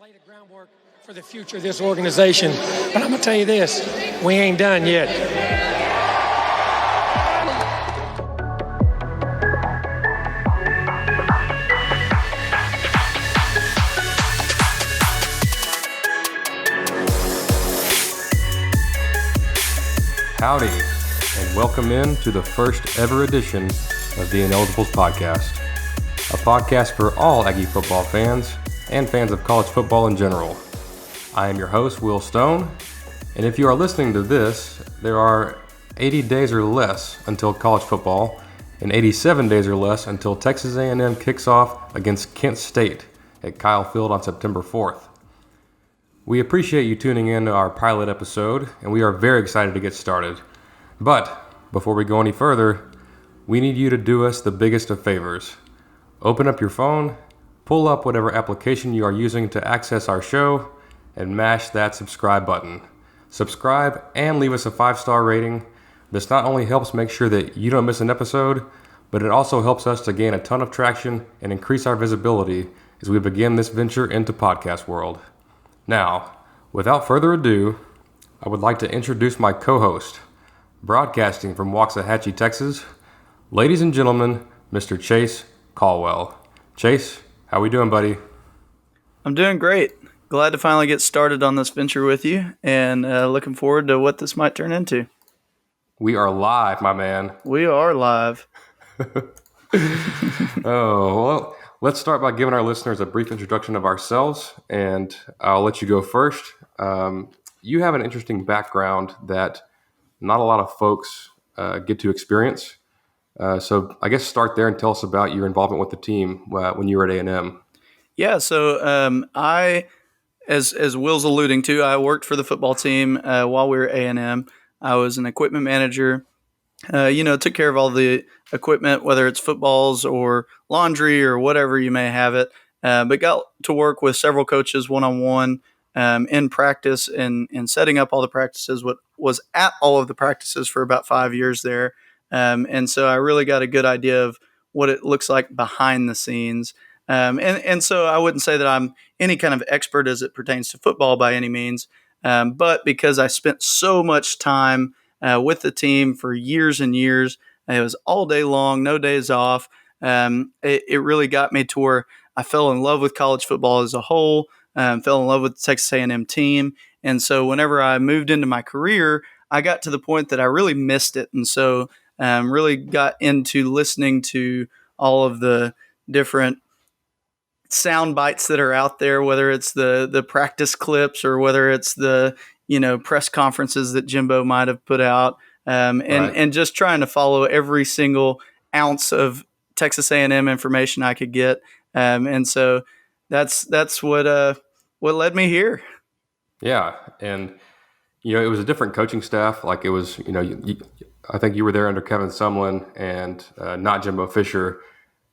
lay the groundwork for the future of this organization. But I'm going to tell you this, we ain't done yet. Howdy, and welcome in to the first ever edition of the Ineligibles Podcast, a podcast for all Aggie football fans and fans of college football in general. I am your host, Will Stone, and if you are listening to this, there are 80 days or less until college football and 87 days or less until Texas A&M kicks off against Kent State at Kyle Field on September 4th. We appreciate you tuning in to our pilot episode, and we are very excited to get started. But before we go any further, we need you to do us the biggest of favors. Open up your phone, pull up whatever application you are using to access our show, and mash that subscribe button. Subscribe and leave us a 5-star rating. This not only helps make sure that you don't miss an episode, but it also helps us to gain a ton of traction and increase our visibility as we begin this venture into podcast world. Now, without further ado, I would like to introduce my co-host, broadcasting from Waxahachie, Texas, ladies and gentlemen, Mr. Chase Caldwell. Chase, how we doing, buddy? I'm doing great. Glad to finally get started on this venture with you, and looking forward to what this might turn into. We are live, my man. We are live. Well, let's start by giving our listeners a brief introduction of ourselves, and I'll let you go first. You have an interesting background that not a lot of folks get to experience. So I guess start there and tell us about your involvement with the team when you were at A&M. Yeah, so I, as Will's alluding to, I worked for the football team while we were at A&M. I was an equipment manager. Took care of all the equipment, whether it's footballs or laundry or whatever you may have it. But got to work with several coaches one-on-one in practice and setting up all the practices. What was at all of the practices for about 5 years there. And so I really got a good idea of what it looks like behind the scenes. And so I wouldn't say that I'm any kind of expert as it pertains to football by any means. But because I spent so much time with the team for years and years, it was all day long, no days off. It really got me to where I fell in love with college football as a whole, fell in love with the Texas A&M team. And so whenever I moved into my career, I got to the point that I really missed it. And so really got into listening to all of the different sound bites that are out there, whether it's the practice clips or whether it's the press conferences that Jimbo might have put out, and just trying to follow every single ounce of Texas A&M information I could get, and so that's what led me here. Yeah, and it was a different coaching staff. Like it was, I think you were there under Kevin Sumlin and not Jimbo Fisher.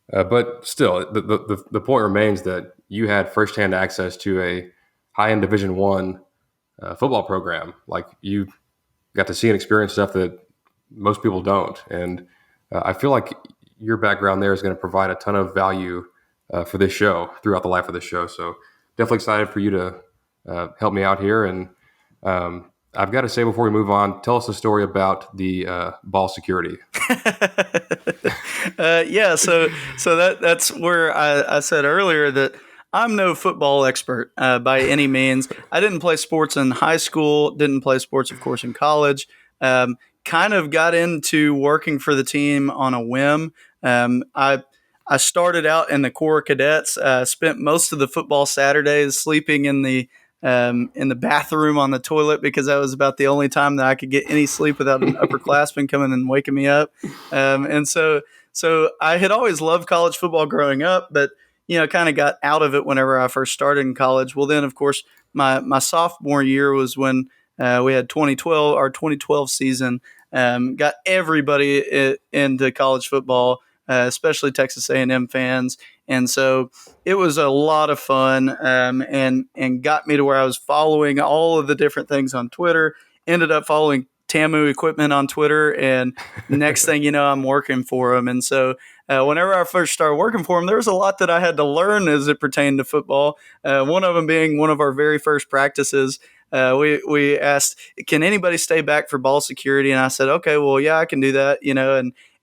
But still, the point remains that you had firsthand access to a high-end Division I football program. Like you got to see and experience stuff that most people don't. And I feel like your background there is going to provide a ton of value for this show throughout the life of this show. So definitely excited for you to help me out here. And I've got to say before we move on, tell us a story about the ball security. So that's where I said earlier that I'm no football expert by any means. I didn't play sports in high school, didn't play sports, of course, in college. Kind of got into working for the team on a whim. I started out in the Corps Cadets, spent most of the football Saturdays sleeping in the bathroom on the toilet because that was about the only time that I could get any sleep without an upperclassman coming and waking me up. And so I had always loved college football growing up, but kind of got out of it whenever I first started in college. Well, then of course my sophomore year was when we had our 2012 season, got everybody into college football, especially Texas A&M fans. And so it was a lot of fun, and got me to where I was following all of the different things on Twitter, ended up following Tamu Equipment on Twitter, and next thing you know, I'm working for them. And so whenever I first started working for them, there was a lot that I had to learn as it pertained to football. One of them being one of our very first practices. We asked, can anybody stay back for ball security? And I said, okay, well, yeah, I can do that,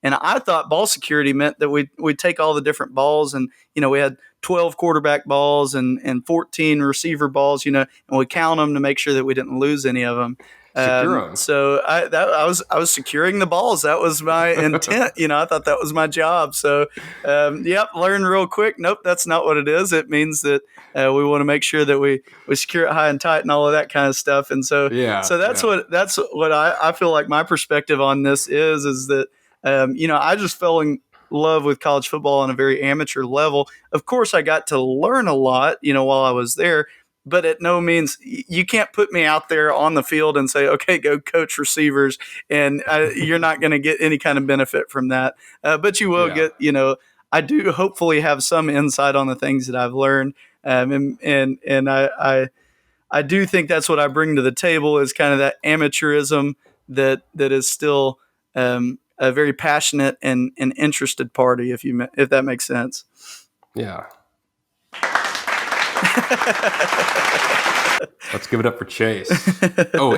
and I thought ball security meant that we'd take all the different balls, and we had 12 quarterback balls and 14 receiver balls, and we count them to make sure that we didn't lose any of them. Secure 'em. So I was securing the balls. That was my intent. I thought that was my job. So, learned real quick. Nope, that's not what it is. It means that we want to make sure that we secure it high and tight and all of that kind of stuff. And so, that's what I feel like my perspective on this is that, I just fell in love with college football on a very amateur level. Of course, I got to learn a lot, while I was there. But at no means, you can't put me out there on the field and say, okay, go coach receivers, and you're not going to get any kind of benefit from that. But you will get, I do hopefully have some insight on the things that I've learned. And I do think that's what I bring to the table is kind of that amateurism that is still a very passionate and interested party, if that makes sense. Yeah. Let's give it up for Chase. Oh,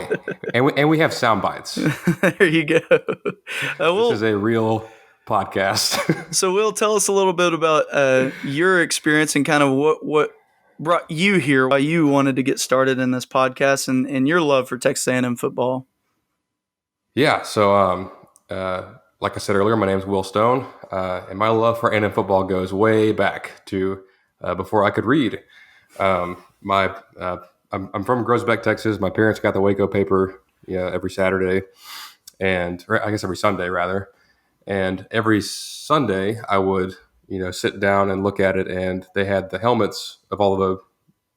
and we have sound bites. There you go. This is a real podcast. So, Will, tell us a little bit about your experience and kind of what brought you here, why you wanted to get started in this podcast, and your love for Texas A&M football. Yeah. So, like I said earlier, my name is Will Stone, and my love for A&M football goes way back to before I could read. I'm from Groesbeck, Texas. My parents got the Waco paper every Saturday, or I guess every Sunday rather. And every Sunday I would sit down and look at it, and they had the helmets of it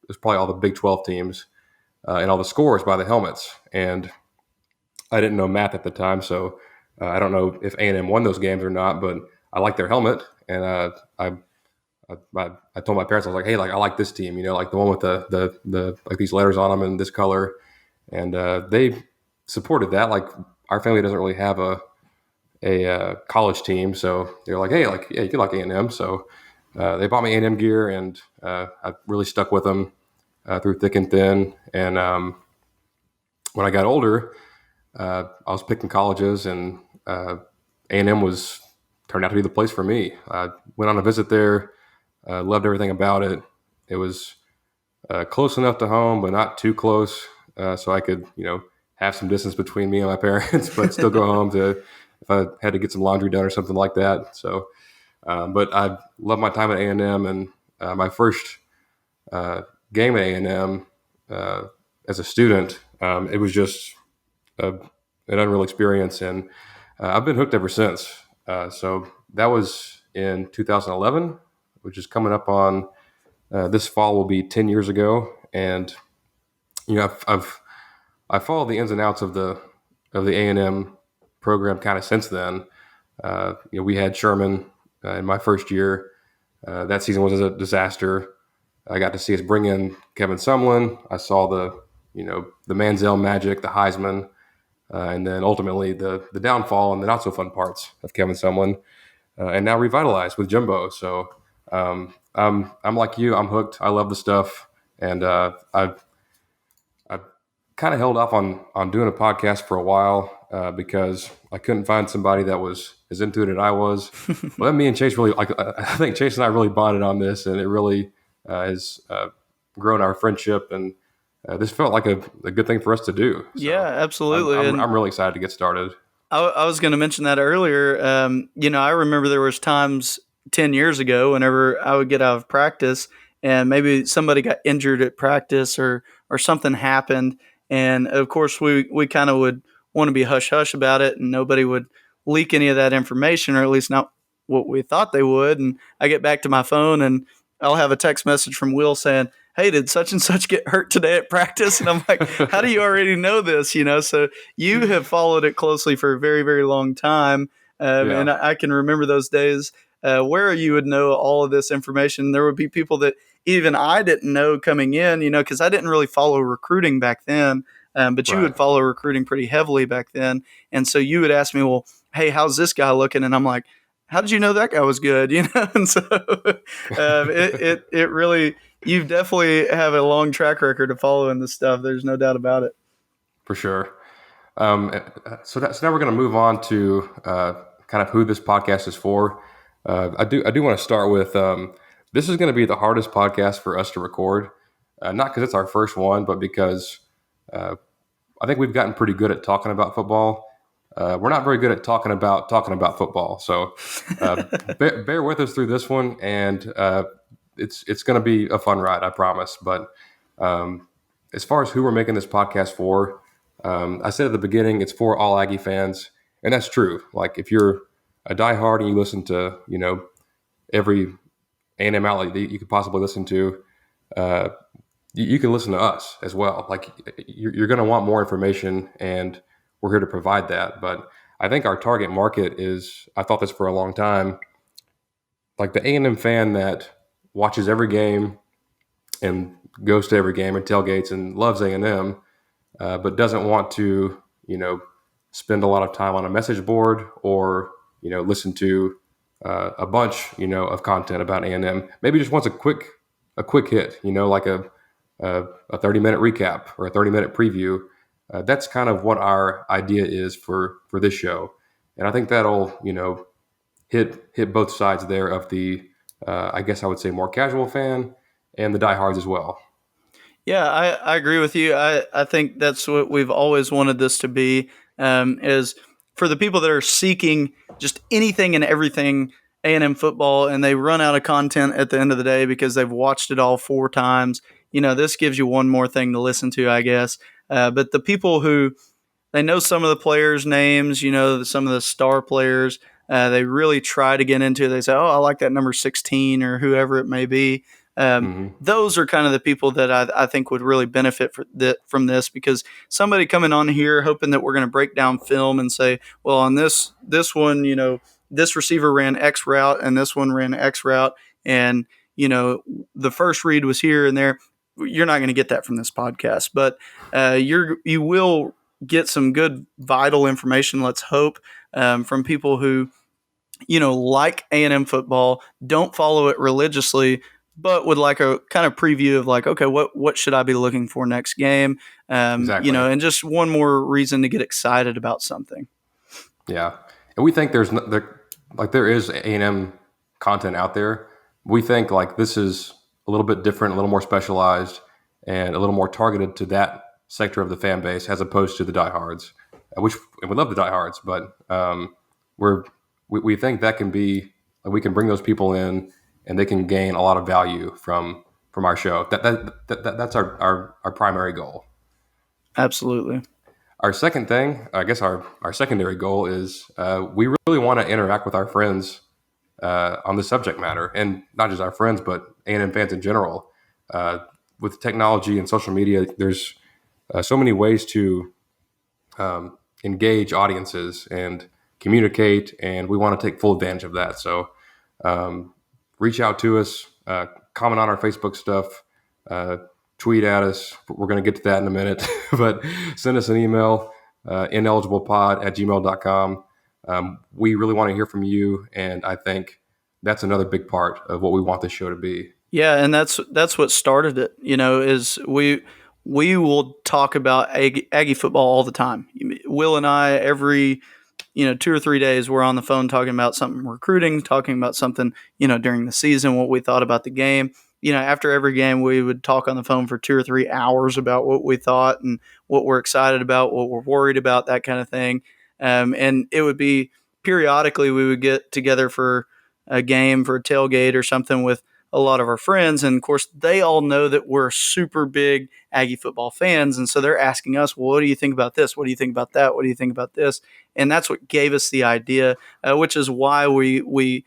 was probably all the Big 12 teams and all the scores by the helmets. And I didn't know math at the time, so I don't know if A&M won those games or not, but I liked their helmet, and I told my parents, I was like, hey, like I like this team, like the one with the like these letters on them and this color, and they supported that. Like our family doesn't really have a college team, so they're like, hey, like you can like A&M, so they bought me A&M gear, and I really stuck with them through thick and thin. And when I got older, I was picking colleges, and A&M turned out to be the place for me. I went on a visit there. Loved everything about it. It was close enough to home, but not too close, so I could, have some distance between me and my parents, but still go home if I had to get some laundry done or something like that. So, but I loved my time at A&M, and my first game at A&M as a student, it was just an unreal experience, and I've been hooked ever since. So that was in 2011. Which is coming up on this fall will be 10 years ago. And, I followed the ins and outs of the A&M program kind of since then. We had Sherman in my first year. That season was a disaster. I got to see us bring in Kevin Sumlin. I saw the Manziel magic, the Heisman, and then ultimately the downfall and the not so fun parts of Kevin Sumlin, and now revitalized with Jimbo. So, I'm like you. I'm hooked. I love the stuff, and I've kind of held off on doing a podcast for a while because I couldn't find somebody that was as into it as I was. Well, then me and Chase really, I think Chase and I really bonded on this, and it really has grown our friendship, and this felt like a good thing for us to do. So yeah, absolutely. I'm really excited to get started. I was going to mention that earlier. I remember there was times 10 years ago whenever I would get out of practice and maybe somebody got injured at practice or something happened. And of course we kind of would want to be hush hush about it, and nobody would leak any of that information, or at least not what we thought they would. And I get back to my phone and I'll have a text message from Will saying, hey, did such and such get hurt today at practice? And I'm like, how do you already know this? So you have followed it closely for a very, very long time. And I can remember those days where you would know all of this information. There would be people that even I didn't know coming in, because I didn't really follow recruiting back then. But you Right. would follow recruiting pretty heavily back then. And so you would ask me, well, hey, how's this guy looking? And I'm like, how did you know that guy was good? And so it really, you definitely have a long track record of following this stuff. There's no doubt about it. For sure. So now we're going to move on to kind of who this podcast is for. I do want to start with this is going to be the hardest podcast for us to record, not because it's our first one, but because I think we've gotten pretty good at talking about football. We're not very good at talking about football. So bear with us through this one, and it's going to be a fun ride, I promise. But as far as who we're making this podcast for, I said at the beginning, it's for all Aggie fans, and that's true. Like if you're a diehard and you listen to, every A&M outlet that you could possibly listen to, you can listen to us as well. Like you're going to want more information, and we're here to provide that. But I think our target market is, I thought this for a long time, like the A&M fan that watches every game and goes to every game and tailgates and loves A&M, but doesn't want to, spend a lot of time on a message board or, listen to a bunch, of content about A&M. Maybe just wants a quick hit, like a 30-minute recap or a 30-minute preview. That's kind of what our idea is for this show. And I think that'll, hit both sides there of the, I guess I would say more casual fan and the diehards as well. Yeah, I agree with you. I think that's what we've always wanted this to be, is for the people that are seeking just anything and everything A&M football, and they run out of content at the end of the day because they've watched it all 4 times. This gives you one more thing to listen to, I guess. But the people who, they know some of the players' names, some of the star players, they really try to get into it. They say, oh, I like that number 16 or whoever it may be. Those are kind of the people that I think would really benefit from this, because somebody coming on here hoping that we're going to break down film and say, well, on this one, this receiver ran X route and this one ran X route, and the first read was here and there. You're not going to get that from this podcast, but you will get some good vital information, let's hope, from people who like A&M football, don't follow it religiously, but would like a kind of preview of like, okay, what should I be looking for next game? Exactly. And just one more reason to get excited about something. Yeah. And we think there is A&M content out there. We think like this is a little bit different, a little more specialized, and a little more targeted to that sector of the fan base as opposed to the diehards, which we love the diehards, but we think that can be, we can bring those people in and they can gain a lot of value from our show. That's our primary goal. Absolutely. Our second thing, I guess our secondary goal is we really want to interact with our friends on the subject matter, and not just our friends, but A&M fans in general. With technology and social media, there's so many ways to engage audiences and communicate, and we want to take full advantage of that. So reach out to us, comment on our Facebook stuff, tweet at us. We're going to get to that in a minute, but send us an email, ineligiblepod@gmail.com. We really want to hear from you, and I think that's another big part of what we want this show to be. Yeah, and that's what started it. Is we will talk about Aggie football all the time. Will and I, every 2 or 3 days, we're on the phone talking about something recruiting, talking about something during the season, what we thought about the game. After every game, we would talk on the phone for 2 or 3 hours about what we thought and what we're excited about, what we're worried about, that kind of thing. And it would be periodically we would get together for a game, for a tailgate or something with a lot of our friends. And of course, they all know that we're super big Aggie football fans. And so they're asking us, well, what do you think about this? What do you think about that? What do you think about this? And that's what gave us the idea, which is why we're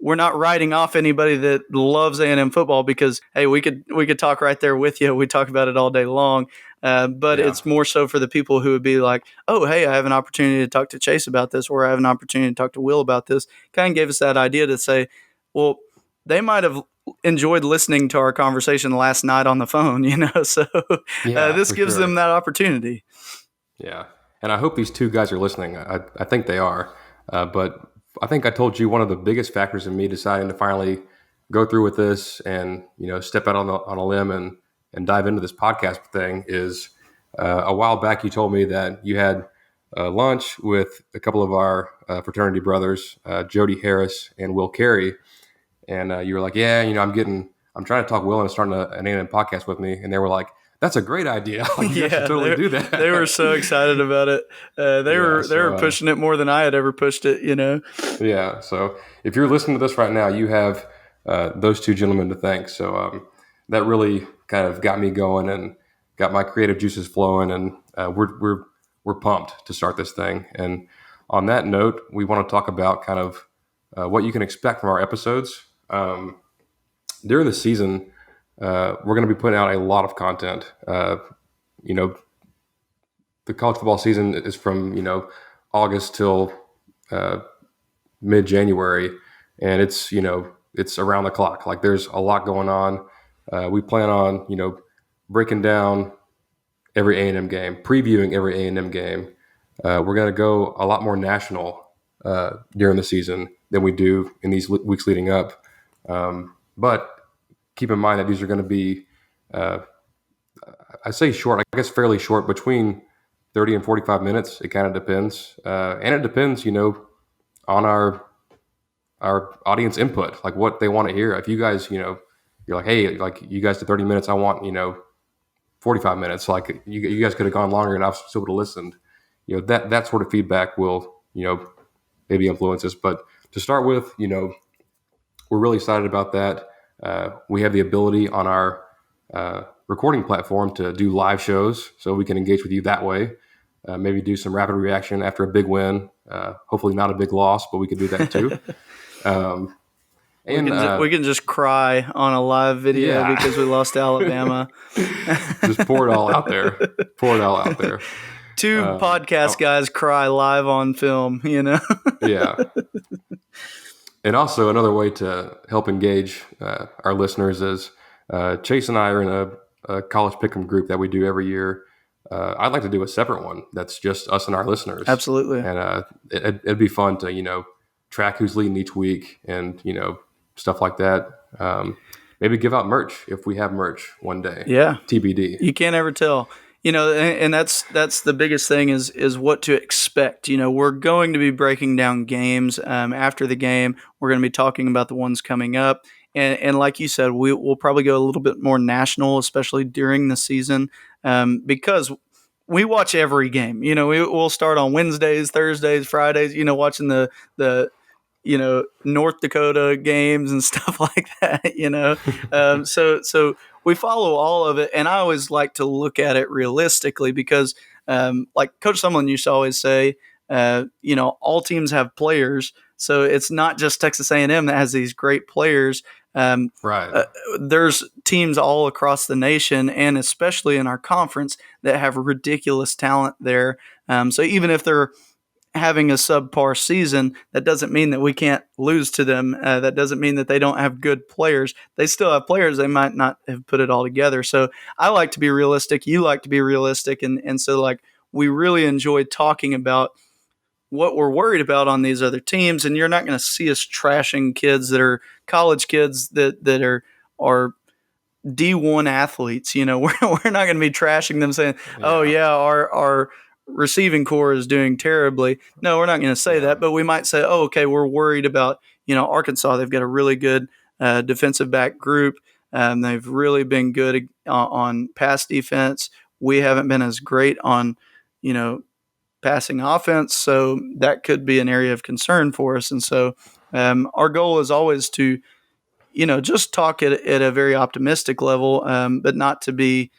not writing off anybody that loves A&M football, because, hey, we could talk right there with you. We talk about it all day long. But It's more so for the people who would be like, oh, hey, I have an opportunity to talk to Chase about this, or I have an opportunity to talk to Will about this. Kind of gave us that idea to say, well, they might have enjoyed listening to our conversation last night on the phone, so this gives them that opportunity. Yeah. And I hope these two guys are listening. I think they are. But I think I told you one of the biggest factors in me deciding to finally go through with this and, step out on a limb and dive into this podcast thing is a while back you told me that you had lunch with a couple of our fraternity brothers, Jody Harris and Will Carey. And you were like, yeah, I'm trying to talk Will into starting an A&M podcast with me. And they were like, that's a great idea. You should totally do that. They were so excited about it. They were pushing it more than I had ever pushed it, Yeah. So if you're listening to this right now, you have those two gentlemen to thank. So that really kind of got me going and got my creative juices flowing. And we're pumped to start this thing. And on that note, we want to talk about kind of what you can expect from our episodes. During the season, we're going to be putting out a lot of content. The college football season is from, August till mid-January, and it's around the clock. Like there's a lot going on. We plan on, breaking down every A&M game, previewing every A&M game. We're going to go a lot more national during the season than we do in these weeks leading up. But keep in mind that these are going to be, I say short, I guess fairly short, between 30 and 45 minutes. It kind of depends. And it depends, on our audience input, like what they want to hear. If you guys, you're like, hey, like you guys did 30 minutes, I want, 45 minutes. Like you guys could have gone longer and I still would have listened. That sort of feedback will, maybe influence us. But to start with, we're really excited about that. We have the ability on our recording platform to do live shows, so we can engage with you that way. Maybe do some rapid reaction after a big win. Hopefully not a big loss, but we could do that too. We can just cry on a live video because we lost to Alabama. Just pour it all out there. Two podcast guys cry live on film, Yeah. And also another way to help engage our listeners is Chase and I are in a college pick'em group that we do every year. I'd like to do a separate one that's just us and our listeners. Absolutely. And it'd be fun to, track who's leading each week and, stuff like that. Maybe give out merch if we have merch one day. Yeah. TBD. You can't ever tell. And that's the biggest thing is what to expect. We're going to be breaking down games after the game. We're going to be talking about the ones coming up. And like you said, we'll probably go a little bit more national, especially during the season, because we watch every game. We'll start on Wednesdays, Thursdays, Fridays, watching the North Dakota games and stuff like that, So we follow all of it. And I always like to look at it realistically because, like Coach Sumlin used to always say, all teams have players. So it's not just Texas A&M that has these great players. Right. There's teams all across the nation and especially in our conference that have ridiculous talent there. So even if they're having a subpar season, that doesn't mean that we can't lose to them. That doesn't mean that they don't have good players. They still have players. They might not have put it all together. So I like to be realistic. You like to be realistic. And so like we really enjoy talking about what we're worried about on these other teams. And you're not going to see us trashing kids that are college kids that are D1 athletes. We're not going to be trashing them saying, oh yeah, our receiving core is doing terribly. No, we're not going to say that, but we might say, oh, okay, we're worried about, Arkansas. They've got a really good defensive back group. They've really been good on pass defense. We haven't been as great on, passing offense. So that could be an area of concern for us. And so our goal is always to, just talk at a very optimistic level, but not to be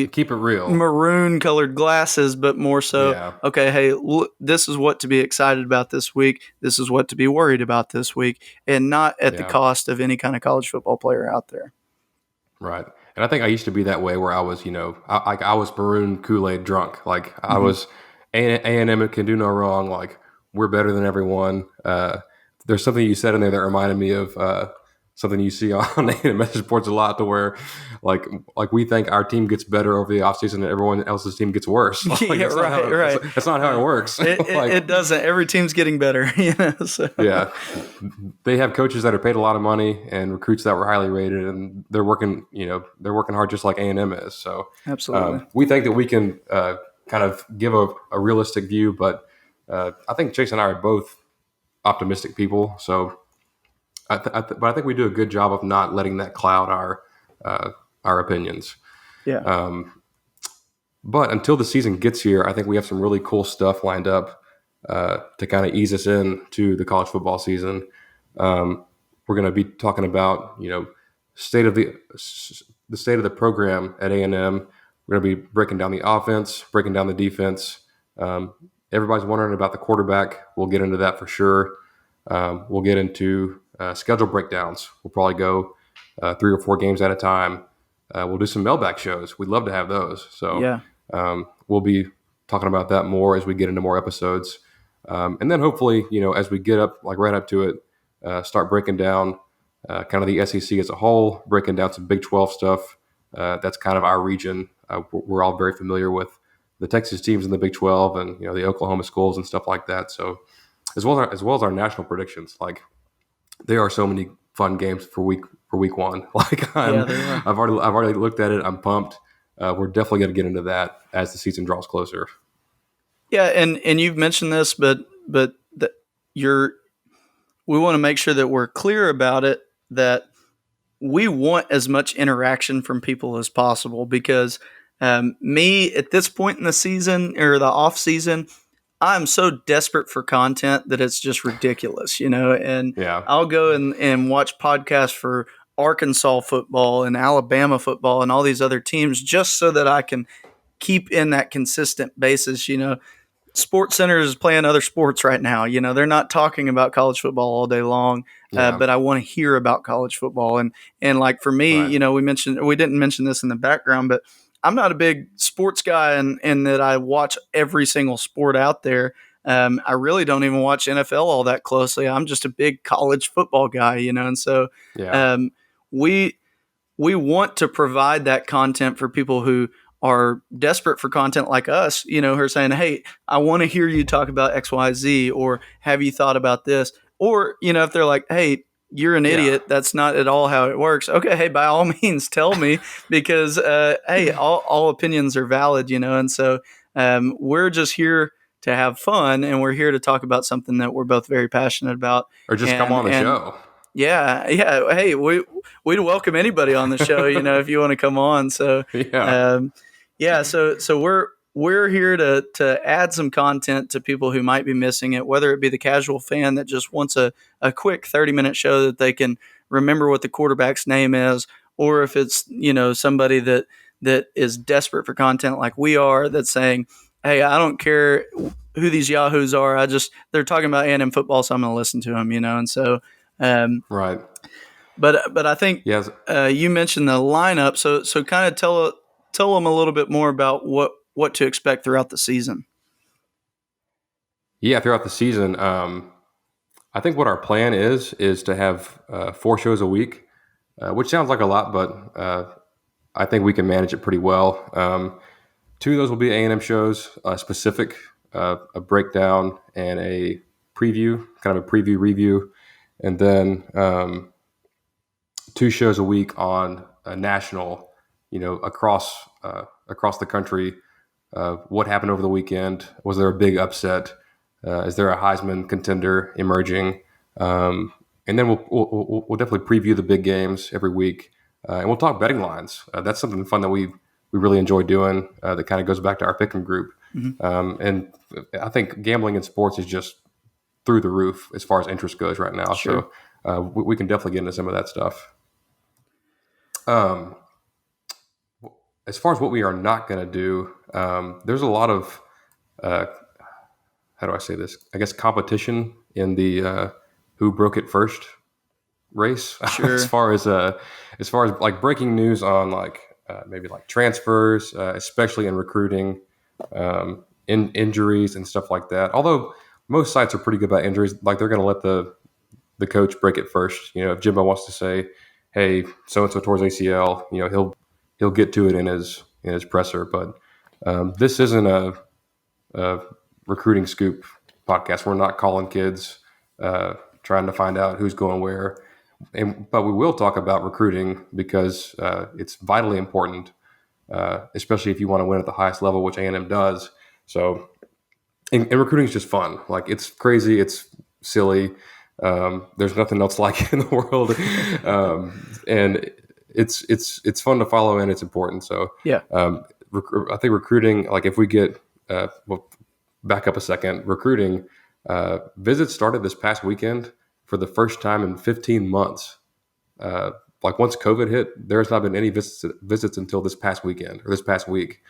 keep it real, maroon colored glasses, but more so, okay, hey, look, this is what to be excited about this week. This is what to be worried about this week, and not at the cost of any kind of college football player out there. Right. And I think I used to be that way where I was, I was maroon Kool-Aid drunk. Like I was A&M can do no wrong. Like we're better than everyone. The there's something you said in there that reminded me of something you see on A&M message boards a lot, to where like we think our team gets better over the offseason and everyone else's team gets worse. Like, Yeah, right. That's not how it works. It doesn't. Every team's getting better. So. Yeah, they have coaches that are paid a lot of money and recruits that were highly rated, and they're working hard just like A&M is. So absolutely, we think that we can kind of give a realistic view, but I think Chase and I are both optimistic people. So, but I think we do a good job of not letting that cloud our opinions. Yeah. But until the season gets here, I think we have some really cool stuff lined up to kind of ease us into the college football season. We're going to be talking about the state of the program at A&M. We're going to be breaking down the offense, breaking down the defense. Everybody's wondering about the quarterback. We'll get into that for sure. We'll get into schedule breakdowns. We'll probably go 3 or 4 games at a time. We'll do some mailbag shows. We'd love to have those. So yeah. We'll be talking about that more as we get into more episodes. And then hopefully, as we get up, like right up to it, start breaking down kind of the SEC as a whole, breaking down some Big 12 stuff. That's kind of our region. We're all very familiar with the Texas teams in the Big 12 and the Oklahoma schools and stuff like that. So as well as our national predictions, like there are so many fun games for week 1. Like I've already looked at it. I'm pumped. We're definitely going to get into that as the season draws closer. Yeah, and you've mentioned this, but we want to make sure that we're clear about it, that we want as much interaction from people as possible, because me at this point in the season or the off season, I'm so desperate for content that it's just ridiculous, and yeah. I'll go and watch podcasts for Arkansas football and Alabama football and all these other teams just so that I can keep in that consistent basis. Sports Center is playing other sports right now. They're not talking about college football all day long, but I want to hear about college football. And like for me, right. we didn't mention this in the background, but I'm not a big sports guy in that I watch every single sport out there. I really don't even watch NFL all that closely. I'm just a big college football guy, and so we want to provide that content for people who are desperate for content like us, who are saying, hey, I want to hear you talk about XYZ, or have you thought about this? Or, if they're like, hey, you're an idiot, that's not at all how it works. Okay, hey, by all means, tell me, because, hey, all opinions are valid, and so we're just here to have fun, and we're here to talk about something that we're both very passionate about. Or just come on the show. Yeah. Hey, we'd welcome anybody on the show, if you want to come on. So, so we're here to add some content to people who might be missing it, whether it be the casual fan that just wants a quick 30-minute show that they can remember what the quarterback's name is, or if it's, somebody that is desperate for content like we are, that's saying, hey, I don't care who these yahoos are. They're talking about A&M football, so I'm going to listen to them, and so, right. But I think you mentioned the lineup, so kind of tell them a little bit more about what to expect throughout the season. Yeah, throughout the season, I think what our plan is to have 4 shows a week, which sounds like a lot, but I think we can manage it pretty well. 2 of those will be A&M shows, specific, a breakdown and a preview, kind of a preview review, and then 2 shows a week on a national, across the country. What happened over the weekend? Was there a big upset? Is there a Heisman contender emerging? And then we'll definitely preview the big games every week, and we'll talk betting lines. That's something fun that we really enjoy doing. That kind of goes back to our pick'em group. Mm-hmm. And I think gambling in sports is just through the roof as far as interest goes right now. Sure. So we can definitely get into some of that stuff. As far as what we are not going to do, there's a lot of, how do I say this? I guess competition in the who broke it first race. Sure. as far as like breaking news on like maybe like transfers, especially in recruiting, in injuries and stuff like that. Although most sites are pretty good about injuries, like they're going to let the coach break it first. If Jimbo wants to say, "Hey, so and so towards ACL," he'll get to it in his presser. But this isn't a recruiting scoop podcast. We're not calling kids, trying to find out who's going where. But we will talk about recruiting because it's vitally important, especially if you want to win at the highest level, which A&M does. So, and recruiting is just fun. Like, it's crazy, it's silly. There's nothing else like it in the world, and it's fun to follow and it's important. So, Yeah. I think recruiting, like if we get well, back up a second, recruiting visits started this past weekend for the first time in 15 months. Like once COVID hit, there's not been any visits until this past weekend or this past week.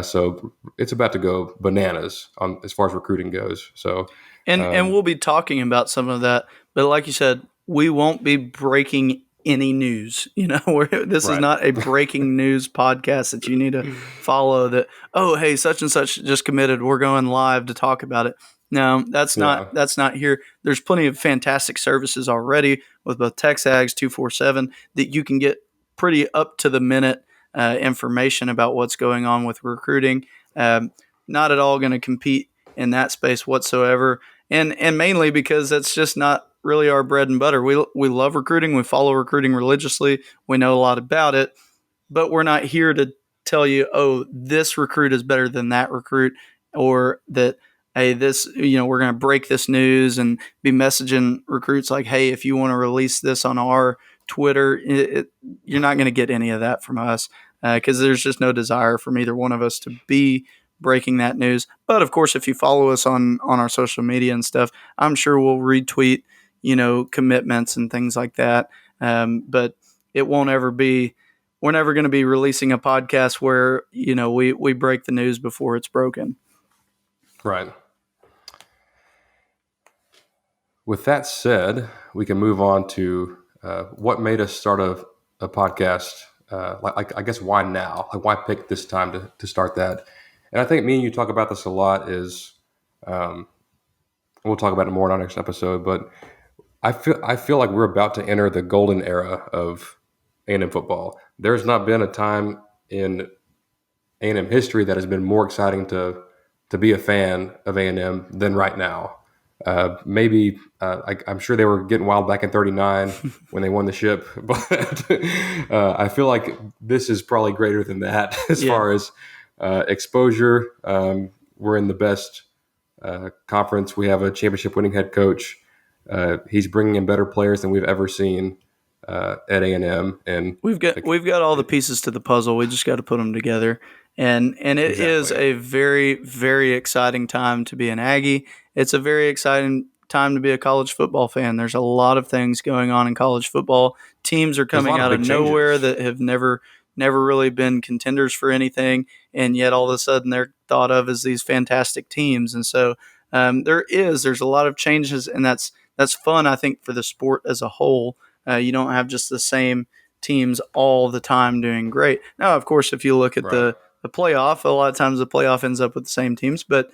So it's about to go bananas on as far as recruiting goes. So and we'll be talking about some of that, but like you said, we won't be breaking any news. This is not a breaking news podcast that you need to follow. That hey, such and such just committed. We're going live to talk about it. No, that's not here. There's plenty of fantastic services already with both TexAgs 247 that you can get pretty up to the minute information about what's going on with recruiting. Not at all going to compete in that space whatsoever, and mainly because that's just not really our bread and butter. We love recruiting. We follow recruiting religiously. We know a lot about it, but we're not here to tell you, this recruit is better than that recruit, or that, hey, this, we're going to break this news and be messaging recruits like, hey, if you want to release this on our Twitter, you're not going to get any of that from us because there's just no desire from either one of us to be breaking that news. But of course, if you follow us on our social media and stuff, I'm sure we'll retweet, commitments and things like that. But it won't ever be, we're never going to be releasing a podcast where, we break the news before it's broken. Right. With that said, we can move on to what made us start a podcast. I guess why now? Like, why pick this time to start that? And I think me and you talk about this a lot. We'll talk about it more in our next episode. But I feel like we're about to enter the golden era of A&M football. There's not been a time in A&M history that has been more exciting to be a fan of A&M than right now. Maybe I'm sure they were getting wild back in '39 when they won the ship, but I feel like this is probably greater than that as far as exposure. We're in the best conference. We have a championship-winning head coach. He's bringing in better players than we've ever seen at A&M, and we've got all the pieces to the puzzle. We just got to put them together. And it is a very, very exciting time to be an Aggie. It's a very exciting time to be a college football fan. There's a lot of things going on in college football. Teams are coming out of nowhere that have never really been contenders for anything, and yet all of a sudden they're thought of as these fantastic teams. And so there's a lot of changes, and that's fun, I think, for the sport as a whole. You don't have just the same teams all the time doing great. Now, of course, if you look at the playoff, a lot of times the playoff ends up with the same teams, but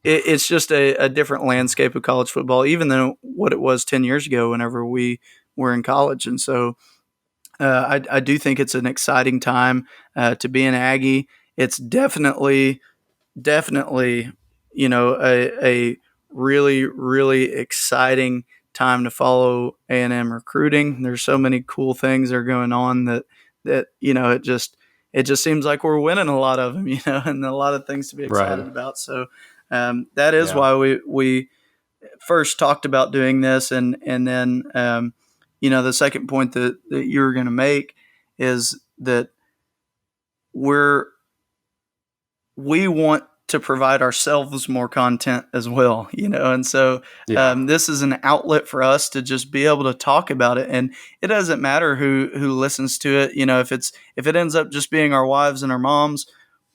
it's just a different landscape of college football, even than what it was 10 years ago whenever we were in college. And so I do think it's an exciting time to be an Aggie. It's definitely, a really, really exciting time to follow A&M recruiting. There's so many cool things that are going on that it just seems like we're winning a lot of them, and a lot of things to be excited about. So that is why we first talked about doing this. And then, the second point that you were going to make is that we want to provide ourselves more content as well, and so this is an outlet for us to just be able to talk about it. And it doesn't matter who listens to it. If it ends up just being our wives and our moms,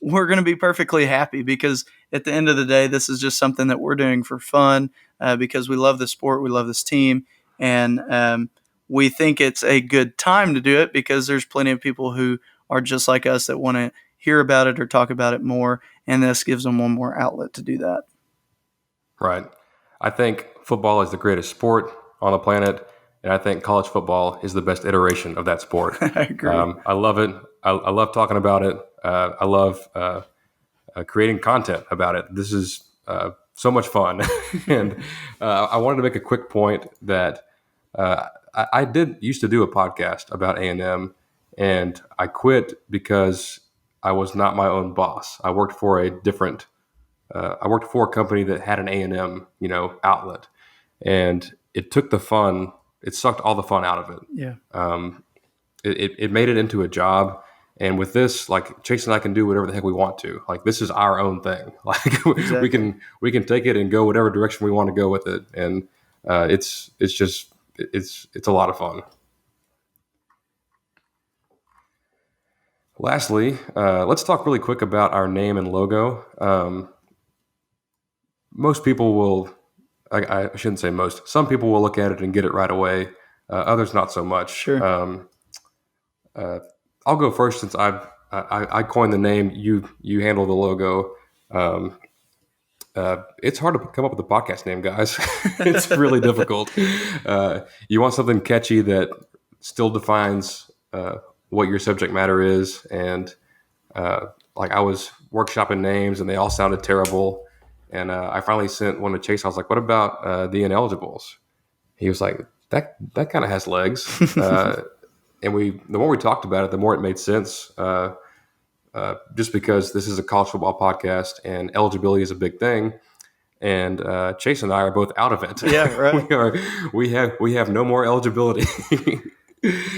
we're going to be perfectly happy, because at the end of the day, this is just something that we're doing for fun because we love the sport, we love this team, and we think it's a good time to do it because there's plenty of people who are just like us that want to hear about it or talk about it more, and this gives them one more outlet to do that. Right. I think football is the greatest sport on the planet, and I think college football is the best iteration of that sport. I agree. I love it. I love talking about it. I love creating content about it. This is so much fun. And I wanted to make a quick point that I did used to do a podcast about A&M, and I quit because I was not my own boss. I worked for a company that had an A&M, outlet, and it took the fun. It sucked all the fun out of it. Yeah. It made it into a job. And with this, like, Chase and I can do whatever the heck we want to. Like, this is our own thing. Like, Exactly. we can take it and go whatever direction we want to go with it. And it's a lot of fun. Lastly, let's talk really quick about our name and logo. Most people will, I shouldn't say most, some people will look at it and get it right away. Others not so much. Sure. I'll go first since I coined the name. You handle the logo. It's hard to come up with a podcast name, guys. It's really difficult. You want something catchy that still defines what your subject matter is, and like, I was workshopping names, and they all sounded terrible. And I finally sent one to Chase. I was like, "What about the Ineligibles?" He was like, "That kind of has legs." And the more we talked about it, the more it made sense. Just because this is a college football podcast and eligibility is a big thing, and Chase and I are both out of it. Yeah, right. we have no more eligibility.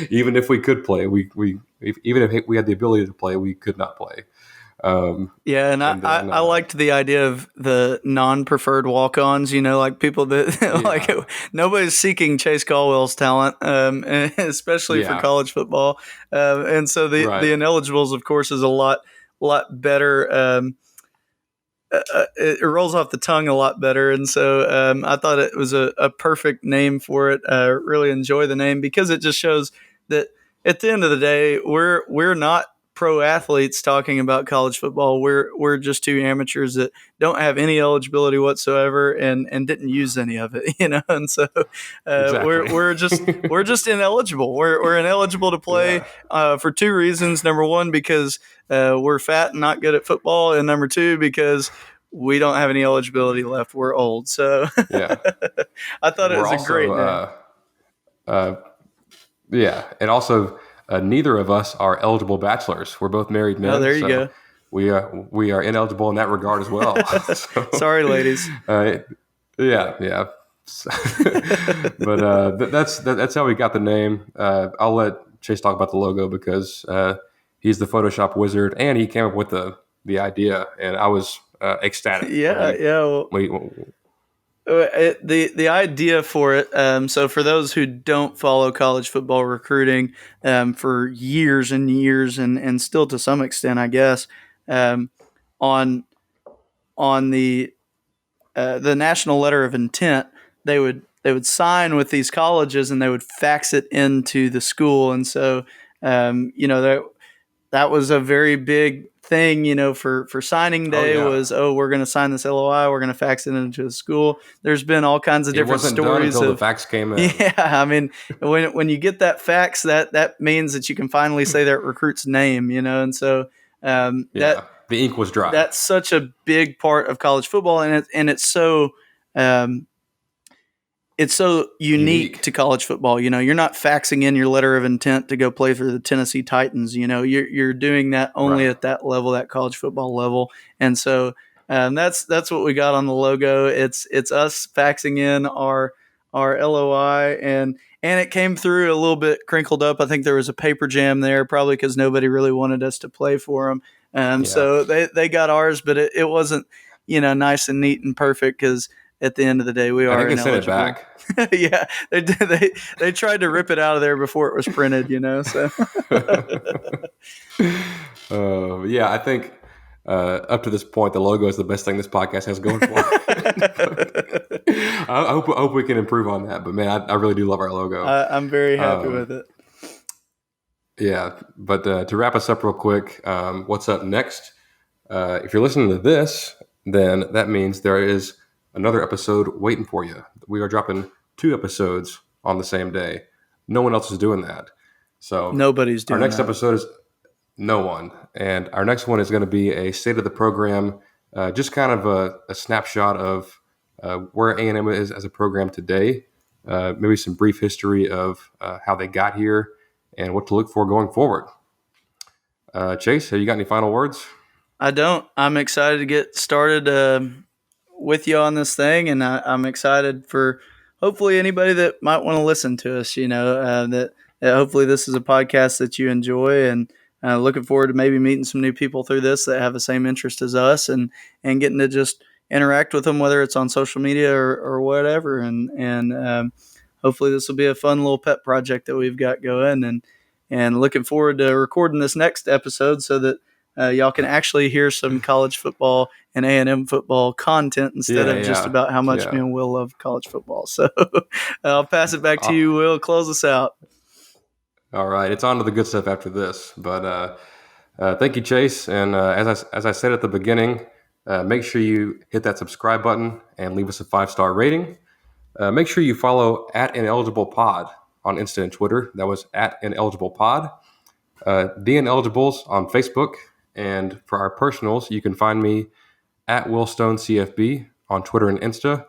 Even if we could play, even if we had the ability to play, we could not play. Yeah, and I liked the idea of the non-preferred walk-ons, like people that like, nobody's seeking Chase Caldwell's talent, especially for college football. And so the Ineligibles, of course, is a lot better. It rolls off the tongue a lot better. And so I thought it was a perfect name for it. Really enjoy the name because it just shows that at the end of the day, we're not pro athletes talking about college football. We're just two amateurs that don't have any eligibility whatsoever and didn't use any of it, And so Exactly. we're just ineligible. We're ineligible to play for two reasons. Number one, because we're fat and not good at football, and number two, because we don't have any eligibility left. We're old. So Yeah. I thought it was a great name. And also, neither of us are eligible bachelors. We're both married men. Oh, there you go. We are ineligible in that regard as well. Sorry, ladies. Yeah. But that's how we got the name. I'll let Chase talk about the logo because he's the Photoshop wizard, and he came up with the idea, and I was ecstatic. Well, the idea for it. So for those who don't follow college football recruiting for years and years, and still to some extent, I guess, on the national letter of intent, they would sign with these colleges and they would fax it into the school, and so that was a very big thing, for signing day. Was, we're going to sign this LOI, we're going to fax it into the school. There's been all kinds of different stories. It wasn't done until the fax came in. Yeah, I mean, when you get that fax, that means that you can finally say that recruit's name, and so that the ink was dry. That's such a big part of college football, and it's so unique to college football. You're not faxing in your letter of intent to go play for the Tennessee Titans. You're doing that only at that level, that college football level. And so that's what we got on the logo. It's us faxing in our LOI, and it came through a little bit crinkled up. I think there was a paper jam there, probably because nobody really wanted us to play for them. So they got ours, but it wasn't, nice and neat and perfect because at the end of the day, we are ineligible. I think they sent it back. Yeah, they did. They tried to rip it out of there before it was printed, So, I think up to this point, the logo is the best thing this podcast has going for it. I hope we can improve on that. But man, I really do love our logo. I'm very happy with it. Yeah, but to wrap us up real quick, what's up next? If you're listening to this, then that means there is another episode waiting for you. We are dropping 2 episodes on the same day. No one else is doing that. So Nobody's doing our next that. episode is no one. And our next one is going to be a state of the program, just kind of a snapshot of where A&M is as a program today, maybe some brief history of how they got here and what to look for going forward. Chase, have you got any final words? I don't. I'm excited to get started with you on this thing, and I'm excited for hopefully anybody that might want to listen to us. That hopefully this is a podcast that you enjoy, and looking forward to maybe meeting some new people through this that have the same interest as us, and getting to just interact with them, whether it's on social media or whatever. And hopefully this will be a fun little pet project that we've got going, and looking forward to recording this next episode so that y'all can actually hear some college football and A&M football content instead of just about how much me and Will love college football. So I'll pass it back to you, Will. Close us out. All right. It's on to the good stuff after this. But thank you, Chase. And as I said at the beginning, make sure you hit that subscribe button and leave us a 5-star rating. Make sure you follow @IneligiblePod on Insta and Twitter. That was @IneligiblePod. The Ineligibles on Facebook. And for our personals, you can find me @WillStoneCFB on Twitter and Insta,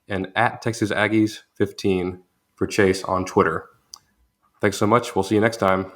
and @TexasAggies15 for Chase on Twitter. Thanks so much. We'll see you next time.